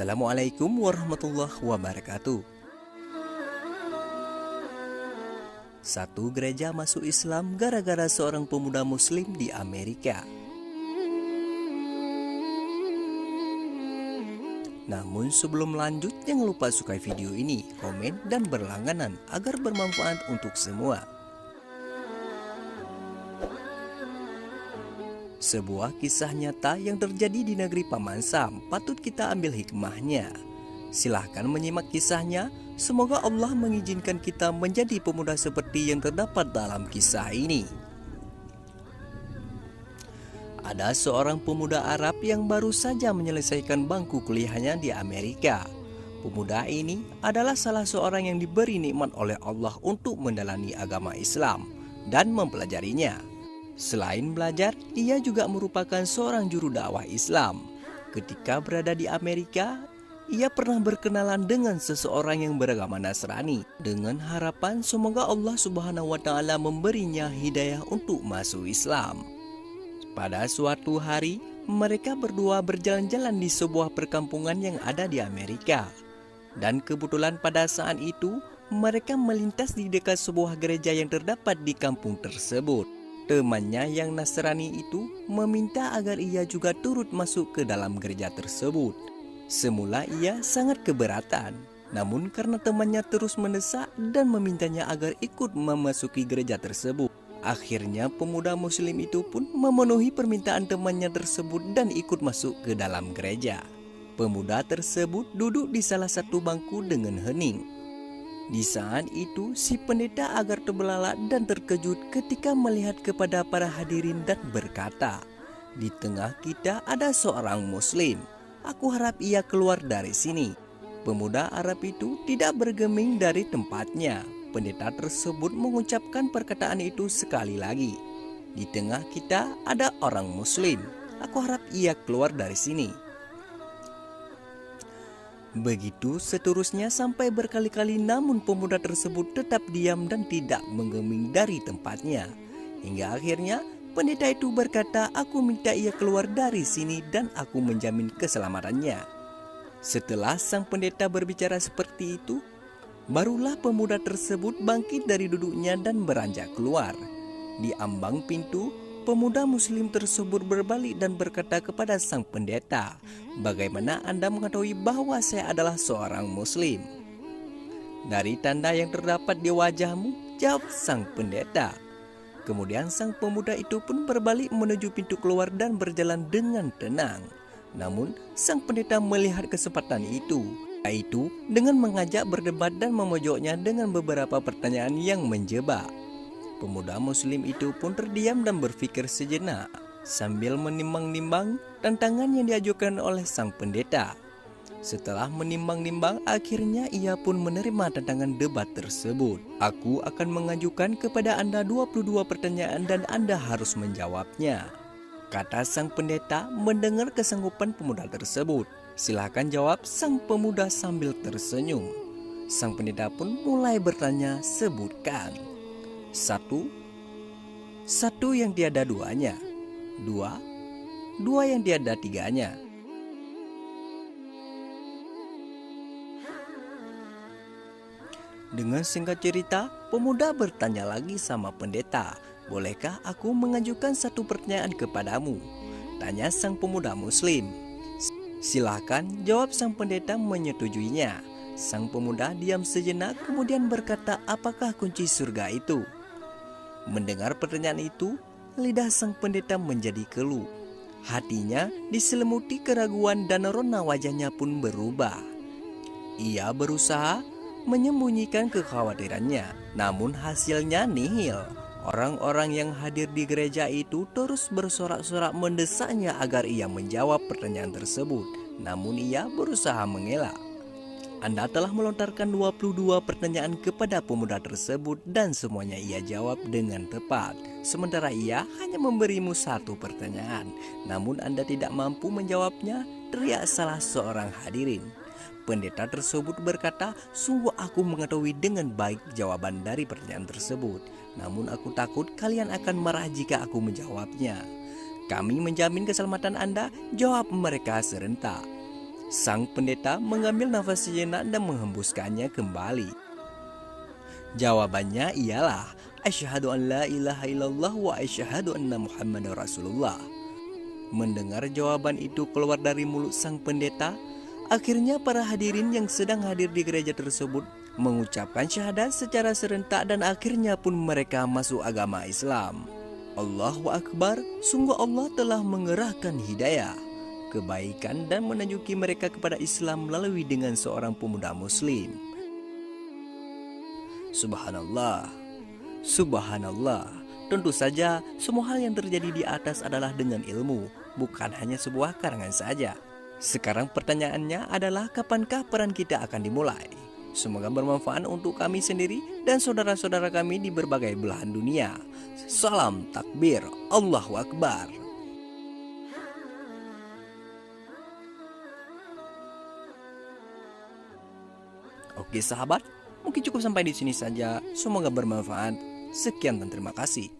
Assalamualaikum warahmatullahi wabarakatuh. Satu gereja masuk Islam gara-gara seorang pemuda muslim di Amerika. Namun sebelum lanjut, jangan lupa sukai video ini, komen, dan berlangganan agar bermanfaat untuk semua. Sebuah kisah nyata yang terjadi di negeri Paman Sam, patut kita ambil hikmahnya. Silahkan menyimak kisahnya, semoga Allah mengizinkan kita menjadi pemuda seperti yang terdapat dalam kisah ini. Ada seorang pemuda Arab yang baru saja menyelesaikan bangku kuliahnya di Amerika. Pemuda ini adalah salah seorang yang diberi nikmat oleh Allah untuk mendalami agama Islam dan mempelajarinya. Selain belajar, ia juga merupakan seorang juru dakwah Islam. Ketika berada di Amerika, ia pernah berkenalan dengan seseorang yang beragama Nasrani dengan harapan semoga Allah Subhanahu wa taala memberinya hidayah untuk masuk Islam. Pada suatu hari, mereka berdua berjalan-jalan di sebuah perkampungan yang ada di Amerika. Dan kebetulan pada saat itu, mereka melintas di dekat sebuah gereja yang terdapat di kampung tersebut. Temannya yang Nasrani itu meminta agar ia juga turut masuk ke dalam gereja tersebut. Semula ia sangat keberatan, namun karena temannya terus mendesak dan memintanya agar ikut memasuki gereja tersebut, akhirnya pemuda muslim itu pun memenuhi permintaan temannya tersebut dan ikut masuk ke dalam gereja. Pemuda tersebut duduk di salah satu bangku dengan hening. Di saat itu, si pendeta agak terbelalak dan terkejut ketika melihat kepada para hadirin dan berkata, "Di tengah kita ada seorang muslim. Aku harap ia keluar dari sini." Pemuda Arab itu tidak bergeming dari tempatnya. Pendeta tersebut mengucapkan perkataan itu sekali lagi. "Di tengah kita ada orang muslim. Aku harap ia keluar dari sini." Begitu seterusnya sampai berkali-kali, namun pemuda tersebut tetap diam dan tidak menggeming dari tempatnya. Hingga akhirnya pendeta itu berkata, "Aku minta ia keluar dari sini dan aku menjamin keselamatannya." Setelah sang pendeta berbicara seperti itu, barulah pemuda tersebut bangkit dari duduknya dan beranjak keluar. Di ambang pintu, pemuda muslim tersebut berbalik dan berkata kepada sang pendeta, "Bagaimana Anda mengetahui bahwa saya adalah seorang muslim?" "Dari tanda yang terdapat di wajahmu," jawab sang pendeta. Kemudian sang pemuda itu pun berbalik menuju pintu keluar dan berjalan dengan tenang. Namun sang pendeta melihat kesempatan itu, yaitu dengan mengajak berdebat dan memojoknya dengan beberapa pertanyaan yang menjebak. Pemuda muslim itu pun terdiam dan berpikir sejenak sambil menimbang-nimbang tantangan yang diajukan oleh sang pendeta. Setelah menimbang-nimbang, akhirnya ia pun menerima tantangan debat tersebut. "Aku akan mengajukan kepada Anda 22 pertanyaan dan Anda harus menjawabnya," kata sang pendeta mendengar kesanggupan pemuda tersebut. "Silahkan jawab," sang pemuda sambil tersenyum. Sang pendeta pun mulai bertanya, "Sebutkan." Satu yang tiada duanya. Dua yang tiada tiganya. Dengan singkat cerita, pemuda bertanya lagi sama pendeta, "Bolehkah aku mengajukan satu pertanyaan kepadamu?" tanya sang pemuda muslim. "Silahkan," jawab sang pendeta menyetujuinya. Sang pemuda diam sejenak kemudian berkata, "Apakah kunci surga itu?" Mendengar pertanyaan itu, lidah sang pendeta menjadi keluh. Hatinya diselimuti keraguan dan rona wajahnya pun berubah. Ia berusaha menyembunyikan kekhawatirannya, namun hasilnya nihil. Orang-orang yang hadir di gereja itu terus bersorak-sorak mendesaknya agar ia menjawab pertanyaan tersebut, namun ia berusaha mengelak. "Anda telah melontarkan 22 pertanyaan kepada pemuda tersebut dan semuanya ia jawab dengan tepat. Sementara ia hanya memberimu satu pertanyaan, namun Anda tidak mampu menjawabnya," teriak salah seorang hadirin. Pendeta tersebut berkata, "Sungguh aku mengetahui dengan baik jawaban dari pertanyaan tersebut, namun aku takut kalian akan marah jika aku menjawabnya." "Kami menjamin keselamatan Anda," jawab mereka serentak. Sang pendeta mengambil nafas sejenak dan menghembuskannya kembali. Jawabannya ialah asyhadu an la ilaha illallah wa asyhadu anna Muhammadar Rasulullah. Mendengar jawaban itu keluar dari mulut sang pendeta, akhirnya para hadirin yang sedang hadir di gereja tersebut mengucapkan syahadat secara serentak dan akhirnya pun mereka masuk agama Islam. Allahu Akbar, sungguh Allah telah mengerahkan hidayah, kebaikan dan menunjuki mereka kepada Islam melalui dengan seorang pemuda muslim. Subhanallah, Subhanallah. Tentu saja semua hal yang terjadi di atas adalah dengan ilmu, bukan hanya sebuah karangan saja. Sekarang pertanyaannya adalah kapankah peran kita akan dimulai? Semoga bermanfaat untuk kami sendiri dan saudara-saudara kami di berbagai belahan dunia. Salam takbir, Allahu Akbar. Oke sahabat, mungkin cukup sampai di sini saja. Semoga bermanfaat. Sekian dan terima kasih.